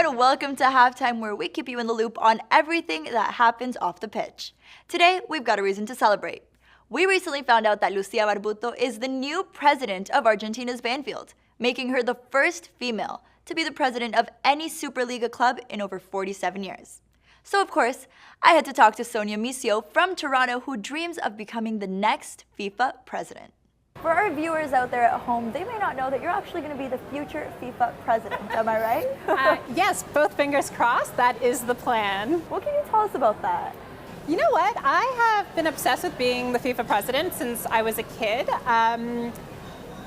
and welcome to Halftime, where we keep you in the loop on everything that happens off the pitch. Today, we've got a reason to celebrate. We recently found out that Lucia Barbuto is the new president of Argentina's Banfield, making her the first female to be the president of any Superliga club in over 47 years. So of course, I had to talk to Sonja Missio from Toronto, who dreams of becoming the next FIFA president. For our viewers out there at home, they may not know that you're actually going to be the future FIFA president. Am I right? Yes, both fingers crossed. That is the plan. What can you tell us about that? You know what? I have been obsessed with being the FIFA president since I was a kid.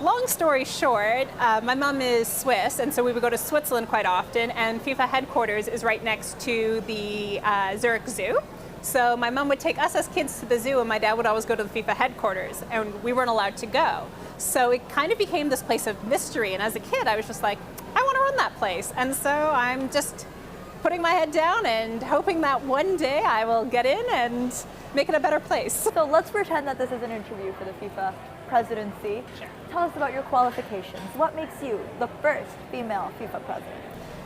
Long story short, my mom is Swiss, and so we would go to Switzerland quite often, and FIFA headquarters is right next to the Zurich Zoo. So my mom would take us as kids to the zoo, and my dad would always go to the FIFA headquarters, and we weren't allowed to go. So it kind of became this place of mystery, and as a kid, I was just like, I want to run that place. And so I'm just putting my head down and hoping that one day I will get in and make it a better place. So let's pretend that this is an interview for the FIFA presidency. Sure. Tell us about your qualifications. What makes you the first female FIFA president?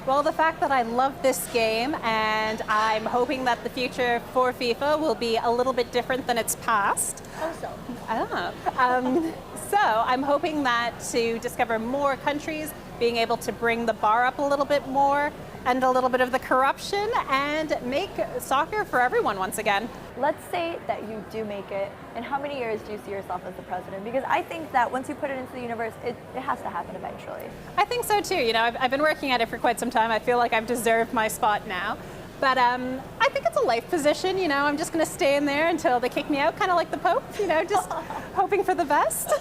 Well, the fact that I love this game, and I'm hoping that the future for FIFA will be a little bit different than its past. How so? So I'm hoping that to discover more countries, being able to bring the bar up a little bit more, and a little bit of the corruption, and make soccer for everyone once again. Let's say that you do make it. In how many years do you see yourself as the president? Because I think that once you put it into the universe, it has to happen eventually. I think so too. You know, I've been working at it for quite some time. I feel like I've deserved my spot now. But I think it's a life position. You know, I'm just going to stay in there until they kick me out, kind of like the Pope. You know, just hoping for the best.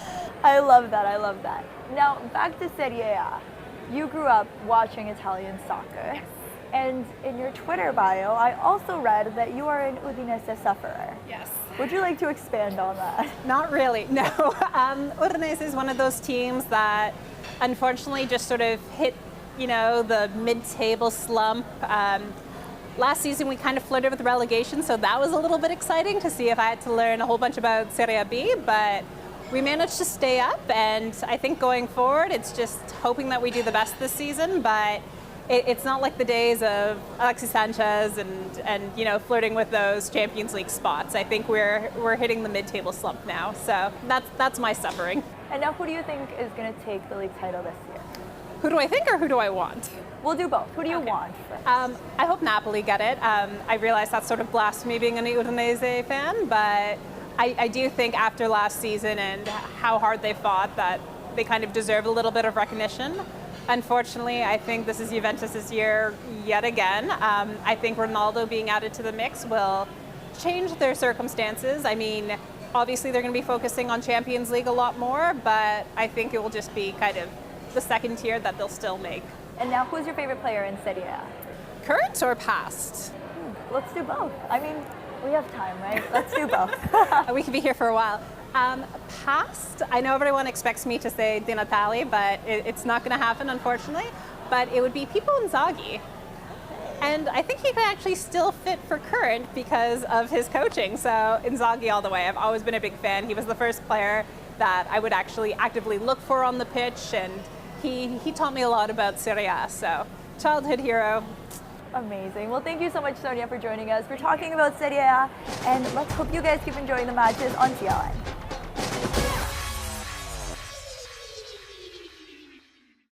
I love that. I love that. Now, back to SerieA. You grew up watching Italian soccer. And in your Twitter bio, I also read that you are an Udinese sufferer. Yes. Would you like to expand on that? Not really, no. Udinese is one of those teams that unfortunately just sort of hit, you know, the mid-table slump. Last season we kind of flirted with relegation, so that was a little bit exciting to see if I had to learn a whole bunch about Serie B, but we managed to stay up, and I think going forward it's just hoping that we do the best this season, but it's not like the days of Alexis Sanchez and you know, flirting with those Champions League spots. I think we're hitting the mid-table slump now, so that's my suffering. And now, who do you think is going to take the league title this year? Who do I think, or who do I want? We'll do both. Who do you want? I hope Napoli get it. I realize that's sort of blasphemy being an Udinese fan, but I do think after last season and how hard they fought, that they kind of deserve a little bit of recognition. Unfortunately, I think this is Juventus' year yet again. I think Ronaldo being added to the mix will change their circumstances. I mean, obviously they're going to be focusing on Champions League a lot more, but I think it will just be kind of the second tier that they'll still make. And now, who's your favorite player in Serie A? Current or past? Let's do both. I mean, we have time, right? Let's do both. We could be here for a while. Past, I know everyone expects me to say Di Natale, but it's not going to happen, unfortunately. But it would be Pippo Inzaghi. And I think he could actually still fit for current because of his coaching. So Inzaghi all the way. I've always been a big fan. He was the first player that I would actually actively look for on the pitch, and he taught me a lot about Serie A. So childhood hero. Amazing. Well, thank you so much, Sonja, for joining us. We're talking about Serie A, and let's hope you guys keep enjoying the matches on TLN.